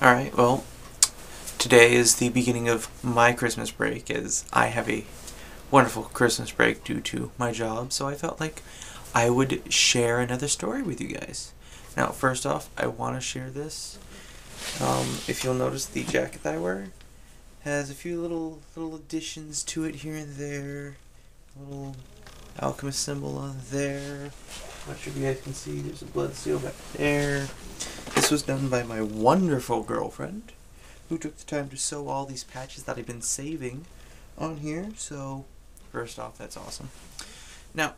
Alright, well, today is the beginning of my Christmas break, as I have a wonderful Christmas break due to my job, so I felt like I would share another story with you guys. Now, first off, I want to share this. If you'll notice, the jacket that I wear has a few little additions to it here and there. A little alchemist symbol on there. Not sure if you guys can see, there's a blood seal back there. This was done by my wonderful girlfriend, who took the time to sew all these patches that I've been saving on here. So, first off, that's awesome. Now,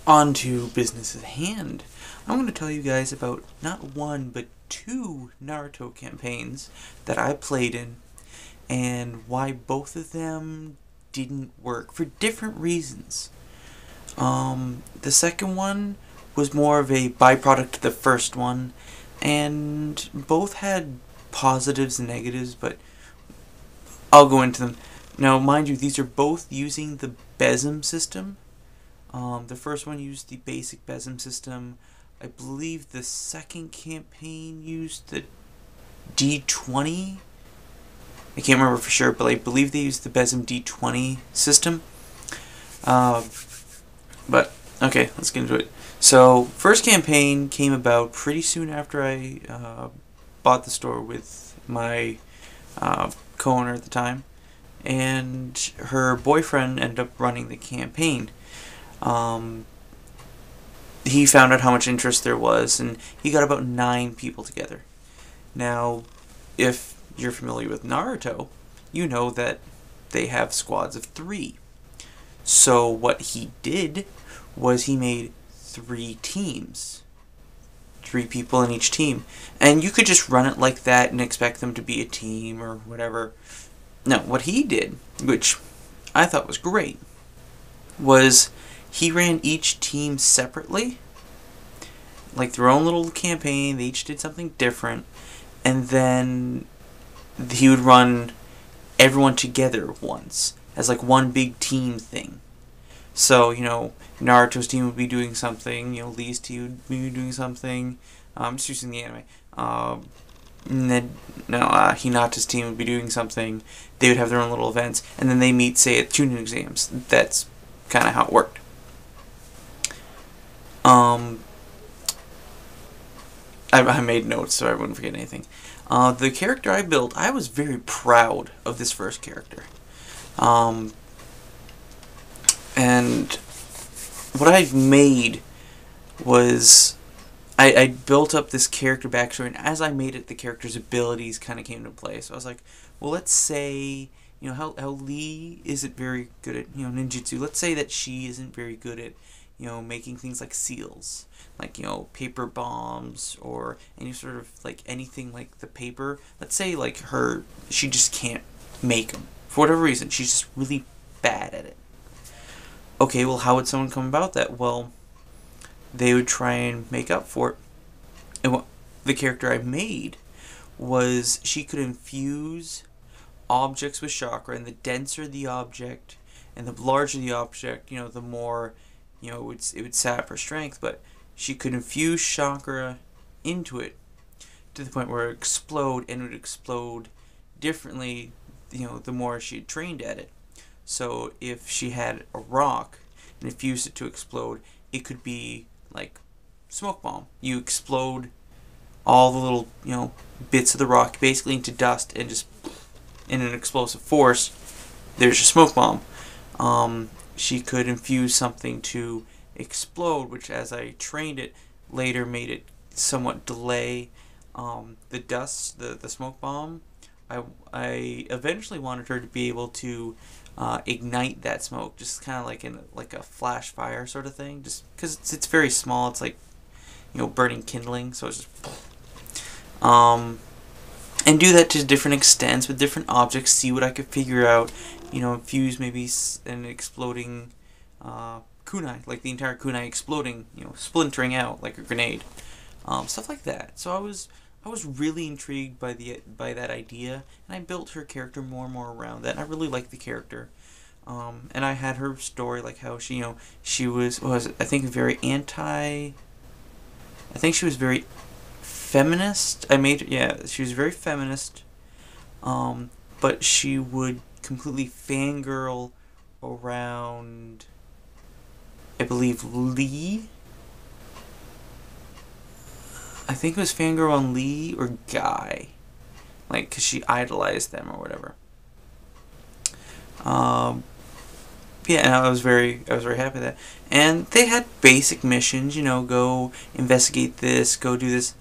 on to business at hand. I'm going to tell you guys about not one, but two Naruto campaigns that I played in, and why both of them didn't work for different reasons. The second one was more of a byproduct of the first one, and both had positives and negatives, but I'll go into them. Now, mind you, these are both using the Besem system. The first one used the basic Besem system. I believe the second campaign used the D20. I can't remember for sure, but I believe they used the Besem D20 system. But, okay, let's get into it. So, first campaign came about pretty soon after I bought the store with my co-owner at the time, and her boyfriend ended up running the campaign. He found out how much interest there was, and he got about 9 people together. Now, if you're familiar with Naruto, you know that they have squads of 3. So what he did was he made 3 teams. 3 people in each team. And you could just run it like that and expect them to be a team or whatever. No, what he did, which I thought was great, was he ran each team separately, like their own little campaign. They each did something different, and then he would run everyone together once as like one big team thing. So, you know, Naruto's team would be doing something, you know, Lee's team would be doing something. I'm just using the anime. And then, Hinata's team would be doing something. They would have their own little events, and then they meet, say, at tuning exams. That's kind of how it worked. I made notes so I wouldn't forget anything. The character I built, I was very proud of this first character. And what I've made was I built up this character backstory, and as I made it, the character's abilities kind of came into play. So I was like, well, let's say, you know, how Lee isn't very good at, you know, ninjutsu. Let's say that she isn't very good at, you know, making things like seals, like, you know, paper bombs or any sort of, like, anything like the paper. Let's say, like, she just can't make them. For whatever reason, she's just really bad at it. Okay, well, how would someone come about that? Well, they would try and make up for it. And what the character I made was she could infuse objects with chakra, and the denser the object and the larger the object, you know, the more, you know, it would sap her strength, but she could infuse chakra into it to the point where it would explode, and it would explode differently, you know, the more she had trained at it. So if she had a rock and infused it to explode, it could be like smoke bomb. You explode all the little, you know, bits of the rock basically into dust, and just in an explosive force, there's your smoke bomb. She could infuse something to explode, which as I trained it later made it somewhat delay the dust, the smoke bomb. I eventually wanted her to be able to ignite that smoke, just kind of like in like a flash fire sort of thing, just because it's very small. It's like, you know, burning kindling, so it's just and do that to different extents with different objects, see what I could figure out, you know, infuse maybe an exploding kunai, like the entire kunai exploding, you know, splintering out like a grenade, stuff like that. So I was really intrigued by that idea, and I built her character more and more around that. And I really liked the character, and I had her story, like how she, you know, she was I think very anti. I think she was very feminist. Yeah, she was very feminist. But she would completely fangirl around, I believe, Lee. I think it was fangirl on Lee or Guy, like, because she idolized them or whatever. Yeah, and I was very happy with that. And they had basic missions, go investigate this, go do this.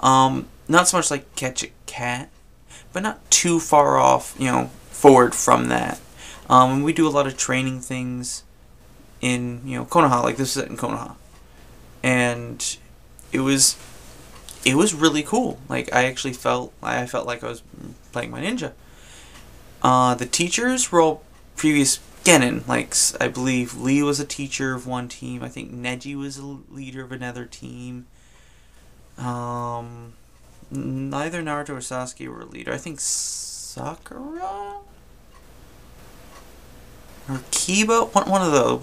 Not so much like catch a cat, but not too far off, forward from that. We do a lot of training things in, Konoha, like this is in Konoha. And it was really cool. Like, I felt like I was playing my ninja. The teachers were all previous Genin. Like, I believe Lee was a teacher of one team. I think Neji was a leader of another team. Neither Naruto or Sasuke were a leader. I think Sakura or Kiba,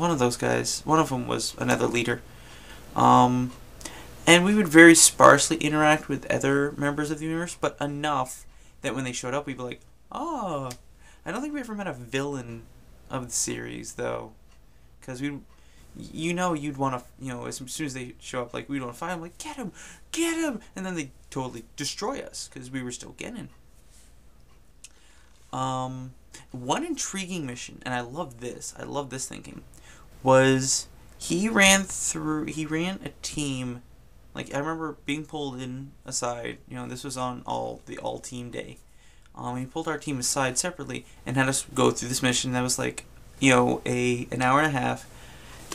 one of those guys. One of them was another leader. And we would very sparsely interact with other members of the universe, but enough that when they showed up, we'd be like, oh. I don't think we ever met a villain of the series, though. Because you'd want to, as soon as they show up, like, we'd want to fight them, like, get him! And then they totally destroy us, because we were still getting. One intriguing mission, and I love this thinking, was he ran a team. Like, I remember being pulled in aside, this was on all team day. He pulled our team aside separately and had us go through this mission that was like, an hour and a half.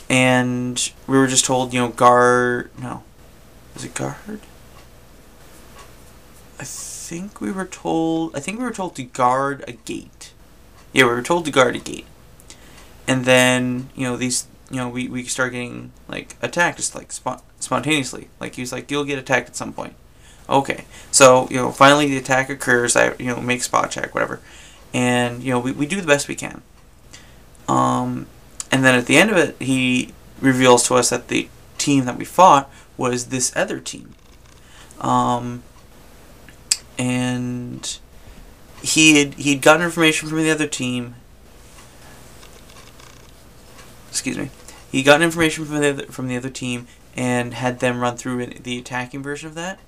And we were just told, guard, no. Was it guard? I think we were told to guard a gate. Yeah, we were told to guard a gate. And then, we start getting, like, attacked just, like, spontaneously. Like, he was like, you'll get attacked at some point. Okay. So, finally the attack occurs. I, make spot check, whatever. And, we do the best we can. And then at the end of it, he reveals to us that the team that we fought was this other team. And he'd gotten information from the other team. Excuse me. He got information from the other team and had them run through the attacking version of that.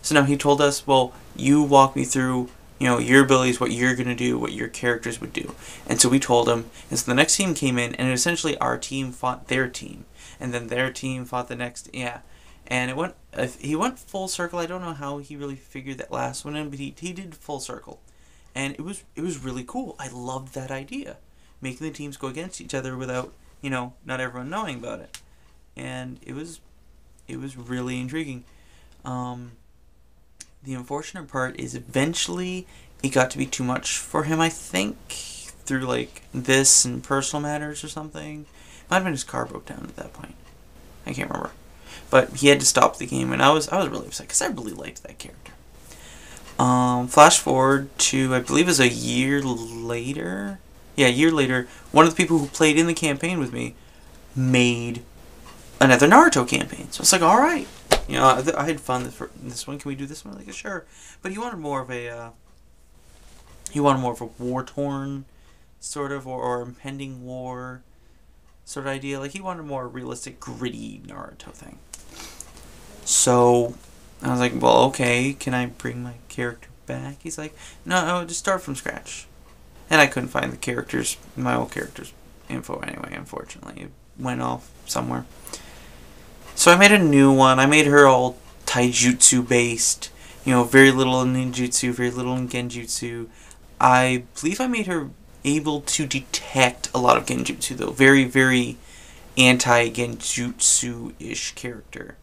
So now he told us, well, you walk me through, your abilities, what you're going to do, what your characters would do. And so we told him, and so the next team came in, and essentially our team fought their team. And then their team fought the next, yeah. And he went full circle. I don't know how he really figured that last one in, but he did full circle. And it was really cool. I loved that idea. Making the teams go against each other without, not everyone knowing about it. And it was really intriguing. The unfortunate part is eventually it got to be too much for him, I think, through, like, this and personal matters or something. Might have been his car broke down at that point. I can't remember. But he had to stop the game, and I was really upset, because I really liked that character. Flash forward to, I believe it was a year later. Yeah, a year later, one of the people who played in the campaign with me made another Naruto campaign. So it's like, alright. I had fun for this one. Can we do this one? Like, sure. But he wanted more of a war-torn sort of, or impending war sort of idea. Like, he wanted a more realistic, gritty Naruto thing. So I was like, well, okay, can I bring my character back? He's like, no, just start from scratch. And I couldn't find my old character's info anyway, unfortunately. It went off somewhere. So I made a new one. I made her all taijutsu based. Very little in ninjutsu, very little in genjutsu. I believe I made her able to detect a lot of genjutsu, though. Very, very anti-genjutsu-ish character.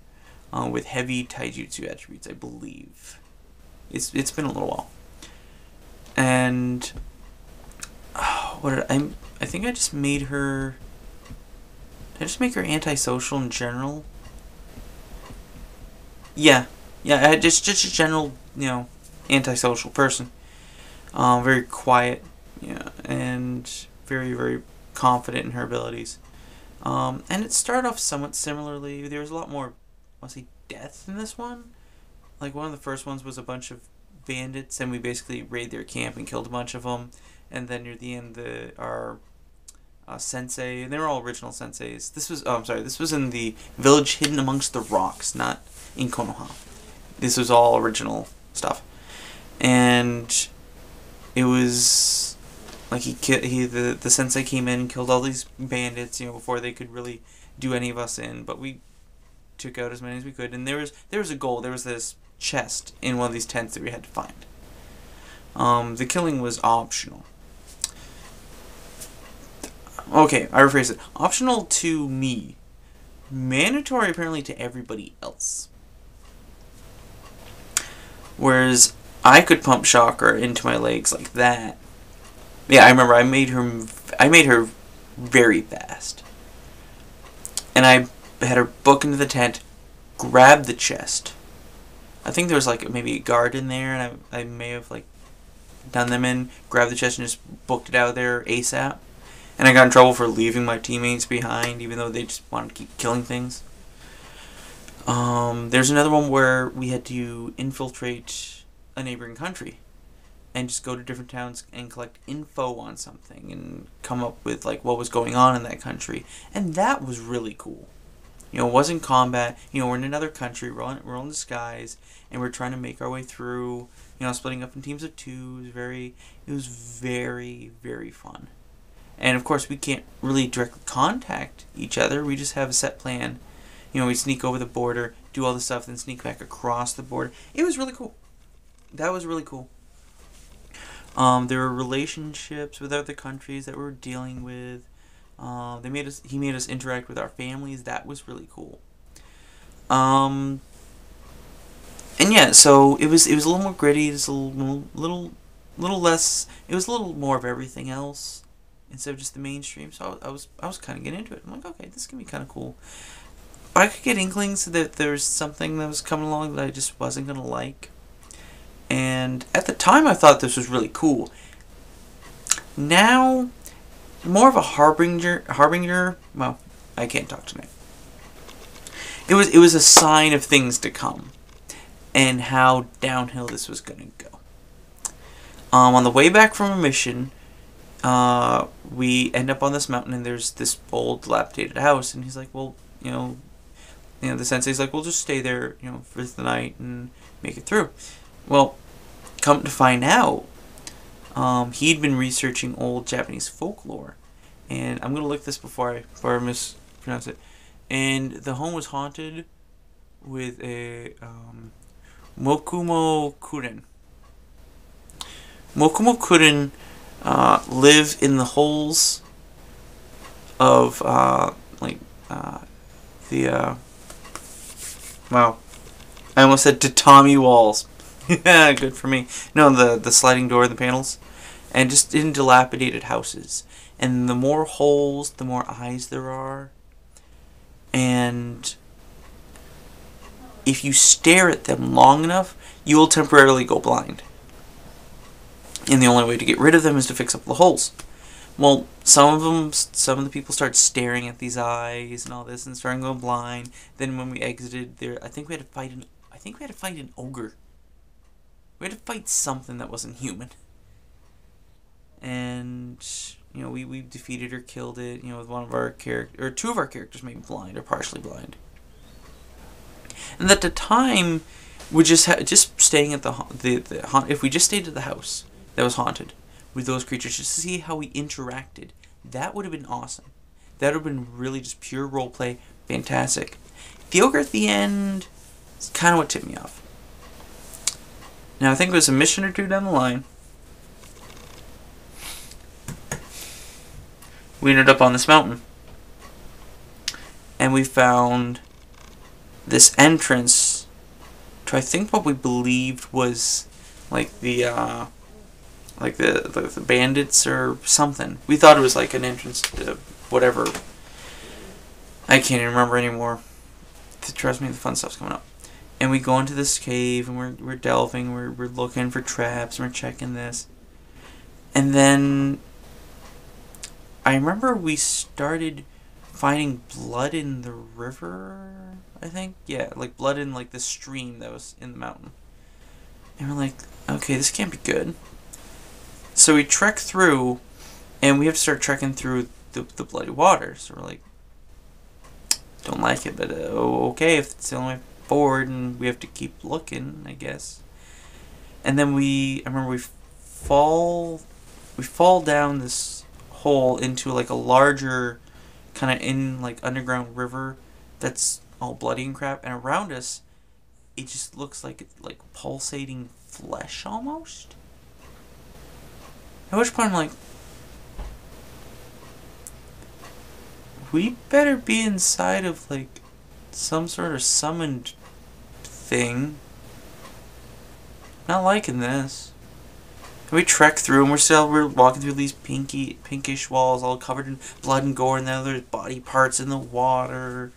With heavy taijutsu attributes, I believe. It's been a little while. And I think I just made her... Did I just make her antisocial in general? Yeah, just a general, antisocial person. Very quiet, and very, very confident in her abilities. And it started off somewhat similarly. There was a lot more, death in this one. like one of the first ones was a bunch of bandits, and we basically raided their camp and killed a bunch of them. And then near the end, our sensei, and they were all original senseis. This was, oh, I'm sorry, this was in the village hidden amongst the rocks, not in Konoha. This was all original stuff, and it was like the sensei came in and killed all these bandits, before they could really do any of us in. But we took out as many as we could, and there was a goal. There was this chest in one of these tents that we had to find. The killing was optional. Okay, I rephrase it. Optional to me. Mandatory apparently to everybody else. Whereas I could pump chakra into my legs like that. Yeah, I remember I made her very fast. And I had her book into the tent, grab the chest. I think there was like maybe a guard in there, and I may have like done them in, grabbed the chest, and just booked it out of there ASAP. And I got in trouble for leaving my teammates behind, even though they just wanted to keep killing things. There's another one where we had to infiltrate a neighboring country and just go to different towns and collect info on something and come up with like what was going on in that country. And that was really cool. It wasn't combat. We're in another country. We're all in disguise, and we're trying to make our way through. Splitting up in teams of two. It was very, very fun. And of course, we can't really directly contact each other. We just have a set plan. We sneak over the border, do all this stuff, then sneak back across the border. It was really cool. That was really cool. There were relationships with other countries that we were dealing with. He made us interact with our families. That was really cool. And yeah, so it was a little more gritty. It was a little less. It was a little more of everything else instead of just the mainstream. So I was kind of getting into it. I'm like, okay, this can be kind of cool. But I could get inklings that there's something that was coming along that I just wasn't gonna like. And at the time, I thought this was really cool. Now, more of a harbinger. Well, I can't talk tonight. It was a sign of things to come, and how downhill this was gonna go. On the way back from a mission, we end up on this mountain, and there's this old, dilapidated house, and he's like, well, the sensei's like, we'll just stay there, for the night and make it through. Well, come to find out, he'd been researching old Japanese folklore, and I'm gonna look this before I mispronounce it. And the home was haunted with a Mokumo Kuren. Mokumo Kuren live in the holes of wow, I almost said tatami walls. Yeah, good for me. No, the sliding door and the panels. And just in dilapidated houses. And the more holes, the more eyes there are. And if you stare at them long enough, you will temporarily go blind. And the only way to get rid of them is to fix up the holes. Well, some of the people start staring at these eyes and all this, and starting to go blind. Then when we exited there, I think we had to fight an ogre. We had to fight something that wasn't human. And we defeated or killed it. With one of our or two of our characters maybe blind or partially blind. And at the time, we just staying at the if we just stayed at the house that was haunted with those creatures, just to see how we interacted, that would have been awesome. That would have been really just pure roleplay, fantastic. The ogre at the end is kind of what tipped me off. Now I think it was a mission or two down the line, we ended up on this mountain, and we found this entrance to, I think, what we believed was like the bandits or something. We thought it was like an entrance to whatever. I can't even remember anymore. Trust me, the fun stuff's coming up. And we go into this cave, and we're delving, we're looking for traps, and we're checking this. And then I remember we started finding blood in the river, I think. Yeah, like blood in like the stream that was in the mountain. And we're like, okay, this can't be good. So we trek through, and we have to start trekking through the bloody water. So we're like, don't like it, but okay, if it's the only way forward, and we have to keep looking, I guess. And then I remember we fall down this hole into like a larger kind of in like underground river that's all bloody and crap, and around us it just looks like it's like pulsating flesh almost. At which point I'm like, we better be inside of like some sort of summoned thing. Not liking this. We trek through, and we're walking through these pinkish walls, all covered in blood and gore, and then there's body parts in the water.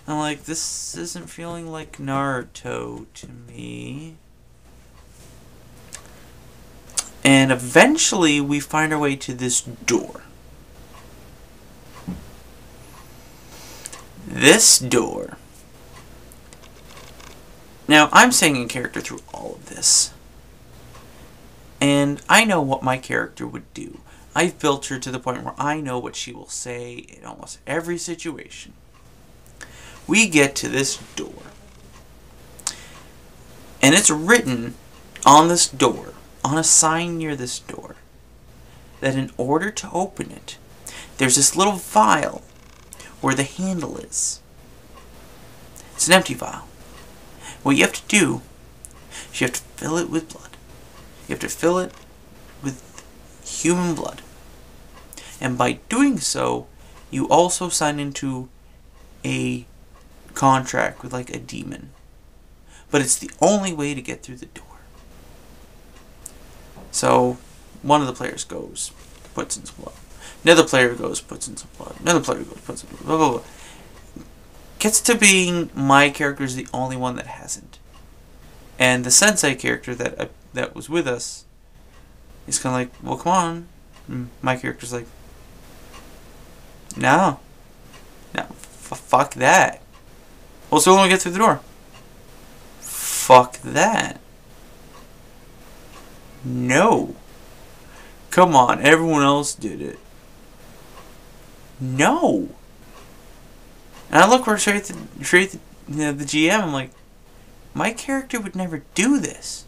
And I'm like, this isn't feeling like Naruto to me. And eventually, we find our way to this door. This door. Now, I'm staying in character through all of this. And I know what my character would do. I've built her to the point where I know what she will say in almost every situation. We get to this door. And it's written on this door, on a sign near this door, that in order to open it, there's this little vial where the handle is. It's an empty vial. What you have to do is you have to fill it with blood. You have to fill it with human blood. And by doing so, you also sign into a contract with like a demon. But it's the only way to get through the door. So, one of the players goes, puts in some blood. Another player goes, puts in some blood. Another player goes, puts in some blood. Blah, blah, blah. Gets to being my character is the only one that hasn't. And the sensei character that was with us is kind of like, well, come on. And my character's like, no. Fuck that. Well, so when we get through the door. Fuck that. No. Come on, everyone else did it. No. And I look straight at the GM, I'm like, my character would never do this.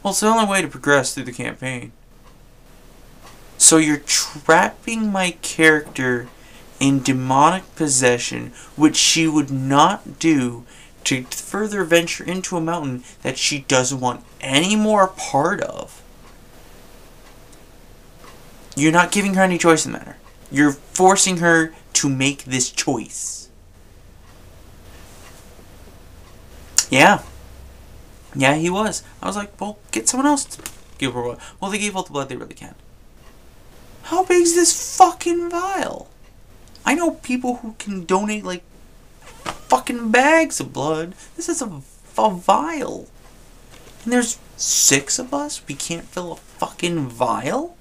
Well, it's the only way to progress through the campaign. So you're trapping my character in demonic possession, which she would not do, to further venture into a mountain that she doesn't want any more part of. You're not giving her any choice in the matter. You're forcing her to make this choice. Yeah. Yeah, he was. I was like, well, get someone else to give her blood. Well, they gave all the blood they really can. How big is this fucking vial? I know people who can donate, like, fucking bags of blood. This is a vial. And there's 6 of us? We can't fill a fucking vial?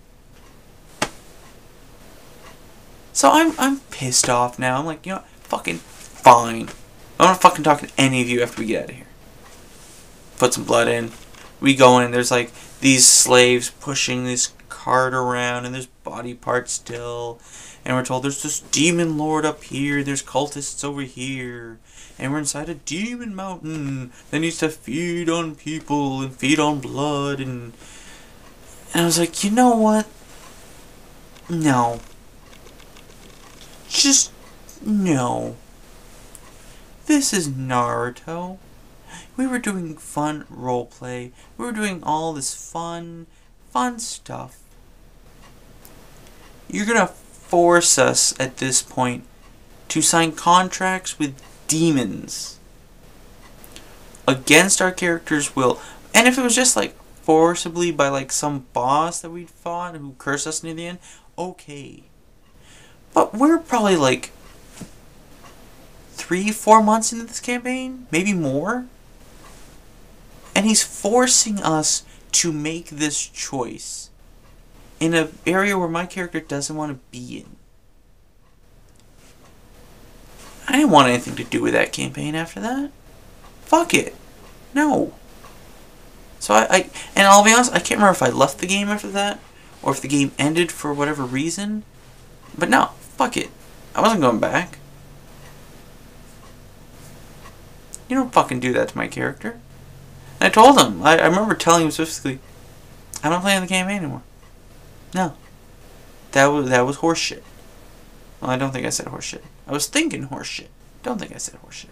So I'm pissed off now. I'm like, you know, fucking fine. I'm not fucking talking to any of you after we get out of here. Put some blood in. We go in. There's like these slaves pushing this cart around, and there's body parts still. And we're told there's this demon lord up here. There's cultists over here. And we're inside a demon mountain that needs to feed on people and feed on blood. And I was like, you know what? No. Just no. This is Naruto. We were doing fun roleplay. We were doing all this fun stuff. You're gonna force us at this point to sign contracts with demons against our character's will. And if it was just like forcibly by like some boss that we'd fought who cursed us near the end, okay. But we're probably like 3-4 months into this campaign, maybe more. And he's forcing us to make this choice in an area where my character doesn't want to be in. I didn't want anything to do with that campaign after that. Fuck it. No. So and I'll be honest, I can't remember if I left the game after that, or if the game ended for whatever reason. But no, fuck it. I wasn't going back. You don't fucking do that to my character. And I told him, I remember telling him specifically, I don't play in the campaign anymore. No. That was horseshit. Well, I don't think I said horseshit. I was thinking horseshit. Don't think I said horseshit.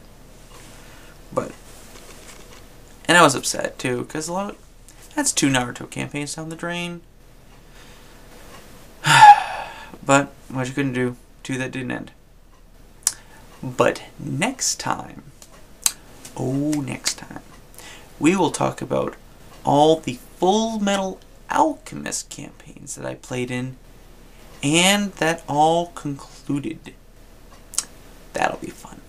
But, and I was upset too, because that's 2 Naruto campaigns down the drain. But, what you couldn't do, 2 that didn't end. But next time, we will talk about all the Full Metal Alchemist campaigns that I played in, and that all concluded. That'll be fun.